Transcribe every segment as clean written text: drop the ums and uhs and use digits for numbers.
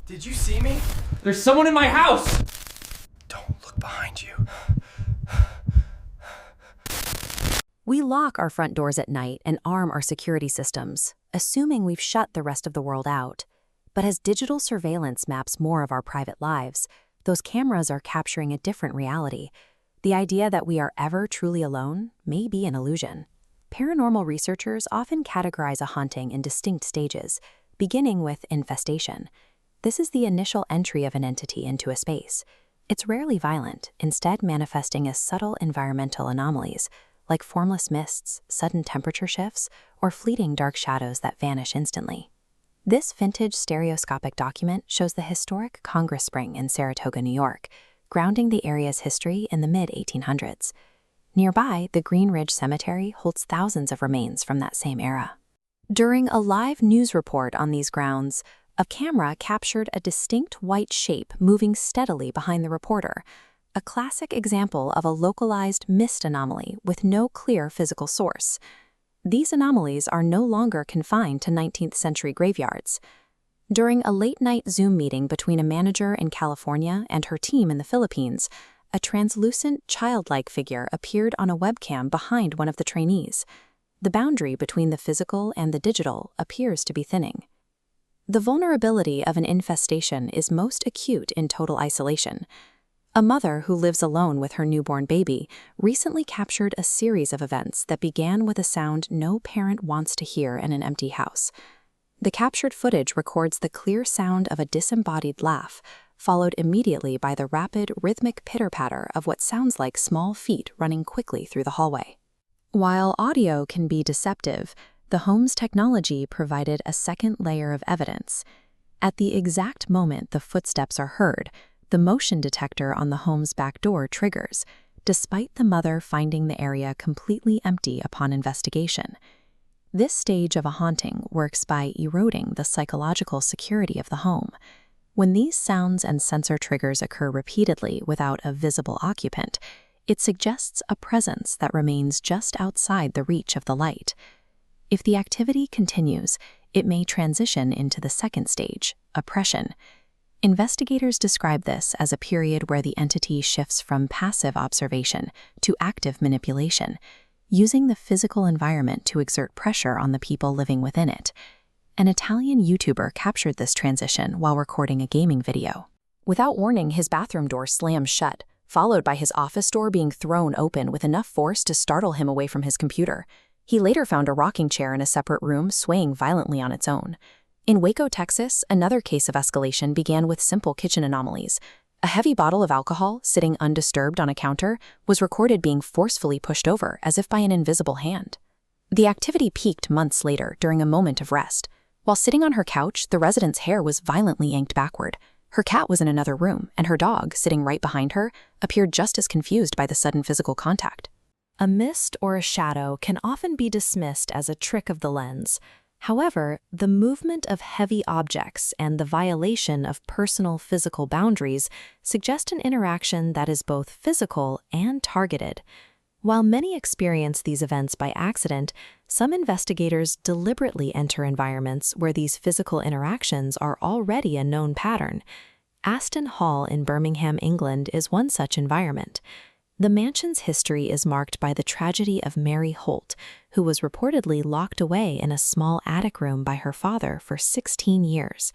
Did you see me? There's someone in my house! Don't look behind you. We lock our front doors at night and arm our security systems, assuming we've shut the rest of the world out. But as digital surveillance maps more of our private lives, those cameras are capturing a different reality. The idea that we are ever truly alone may be an illusion. Paranormal researchers often categorize a haunting in distinct stages, beginning with infestation. This is the initial entry of an entity into a space. It's rarely violent, instead manifesting as subtle environmental anomalies, like formless mists, sudden temperature shifts, or fleeting dark shadows that vanish instantly. This vintage stereoscopic document shows the historic Congress Spring in Saratoga, New York, grounding the area's history in the mid-1800s. Nearby, the Green Ridge Cemetery holds thousands of remains from that same era. During a live news report on these grounds, a camera captured a distinct white shape moving steadily behind the reporter, a classic example of a localized mist anomaly with no clear physical source. These anomalies are no longer confined to 19th century graveyards. During a late-night Zoom meeting between a manager in California and her team in the Philippines, a translucent, childlike figure appeared on a webcam behind one of the trainees. The boundary between the physical and the digital appears to be thinning. The vulnerability of an infestation is most acute in total isolation. A mother who lives alone with her newborn baby recently captured a series of events that began with a sound no parent wants to hear in an empty house. The captured footage records the clear sound of a disembodied laugh, followed immediately by the rapid, rhythmic pitter-patter of what sounds like small feet running quickly through the hallway. While audio can be deceptive, the home's technology provided a second layer of evidence. At the exact moment the footsteps are heard, the motion detector on the home's back door triggers, despite the mother finding the area completely empty upon investigation. This stage of a haunting works by eroding the psychological security of the home. When these sounds and sensor triggers occur repeatedly without a visible occupant, it suggests a presence that remains just outside the reach of the light. If the activity continues, it may transition into the second stage, oppression. Investigators describe this as a period where the entity shifts from passive observation to active manipulation, using the physical environment to exert pressure on the people living within it. An Italian YouTuber captured this transition while recording a gaming video. Without warning, his bathroom door slams shut, followed by his office door being thrown open with enough force to startle him away from his computer. He later found a rocking chair in a separate room swaying violently on its own. In Waco, Texas, another case of escalation began with simple kitchen anomalies. A heavy bottle of alcohol, sitting undisturbed on a counter, was recorded being forcefully pushed over as if by an invisible hand. The activity peaked months later during a moment of rest. While sitting on her couch, the resident's hair was violently yanked backward. Her cat was in another room, and her dog, sitting right behind her, appeared just as confused by the sudden physical contact. A mist or a shadow can often be dismissed as a trick of the lens. However, the movement of heavy objects and the violation of personal physical boundaries suggest an interaction that is both physical and targeted. While many experience these events by accident, some investigators deliberately enter environments where these physical interactions are already a known pattern. Aston Hall in Birmingham, England is one such environment. The mansion's history is marked by the tragedy of Mary Holt, who was reportedly locked away in a small attic room by her father for 16 years.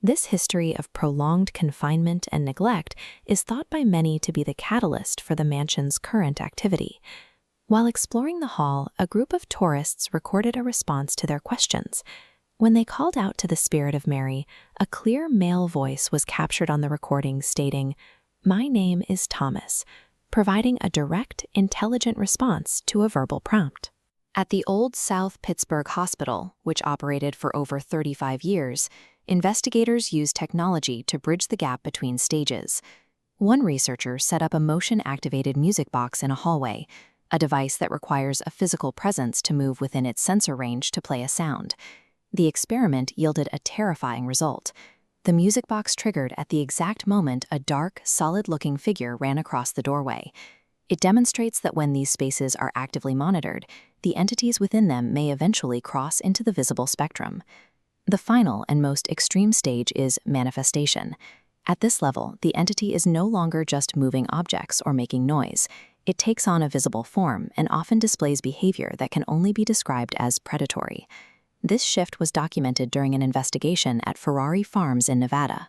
This history of prolonged confinement and neglect is thought by many to be the catalyst for the mansion's current activity. While exploring the hall, a group of tourists recorded a response to their questions. When they called out to the spirit of Mary, a clear male voice was captured on the recording stating, "My name is Thomas," providing a direct, intelligent response to a verbal prompt. At the Old South Pittsburgh Hospital, which operated for over 35 years, investigators used technology to bridge the gap between stages. One researcher set up a motion-activated music box in a hallway, a device that requires a physical presence to move within its sensor range to play a sound. The experiment yielded a terrifying result. The music box triggered at the exact moment a dark, solid-looking figure ran across the doorway. It demonstrates that when these spaces are actively monitored, the entities within them may eventually cross into the visible spectrum. The final and most extreme stage is manifestation. At this level, the entity is no longer just moving objects or making noise. It takes on a visible form and often displays behavior that can only be described as predatory. This shift was documented during an investigation at Ferrari Farms in Nevada.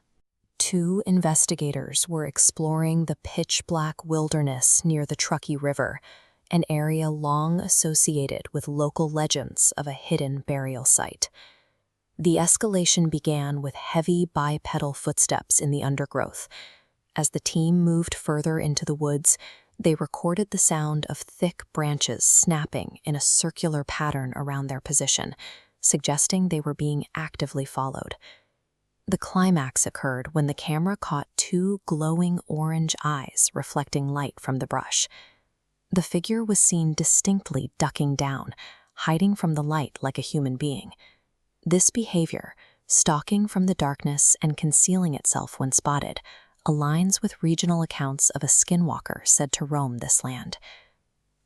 2 investigators were exploring the pitch-black wilderness near the Truckee River, an area long associated with local legends of a hidden burial site. The escalation began with heavy bipedal footsteps in the undergrowth. As the team moved further into the woods, they recorded the sound of thick branches snapping in a circular pattern around their position, suggesting they were being actively followed. The climax occurred when the camera caught 2 glowing orange eyes reflecting light from the brush. The figure was seen distinctly ducking down, hiding from the light like a human being. This behavior, stalking from the darkness and concealing itself when spotted, aligns with regional accounts of a skinwalker said to roam this land.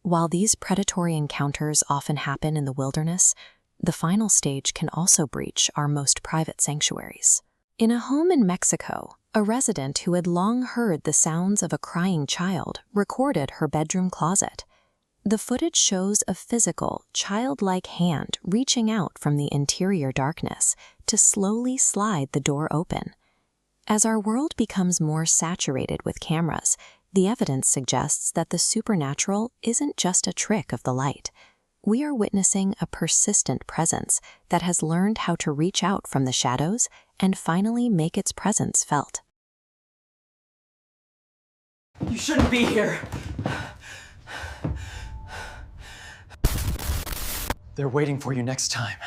While these predatory encounters often happen in the wilderness, the final stage can also breach our most private sanctuaries. In a home in Mexico, a resident who had long heard the sounds of a crying child recorded her bedroom closet. The footage shows a physical, childlike hand reaching out from the interior darkness to slowly slide the door open. As our world becomes more saturated with cameras, the evidence suggests that the supernatural isn't just a trick of the light. We are witnessing a persistent presence that has learned how to reach out from the shadows and finally make its presence felt. You shouldn't be here. They're waiting for you next time.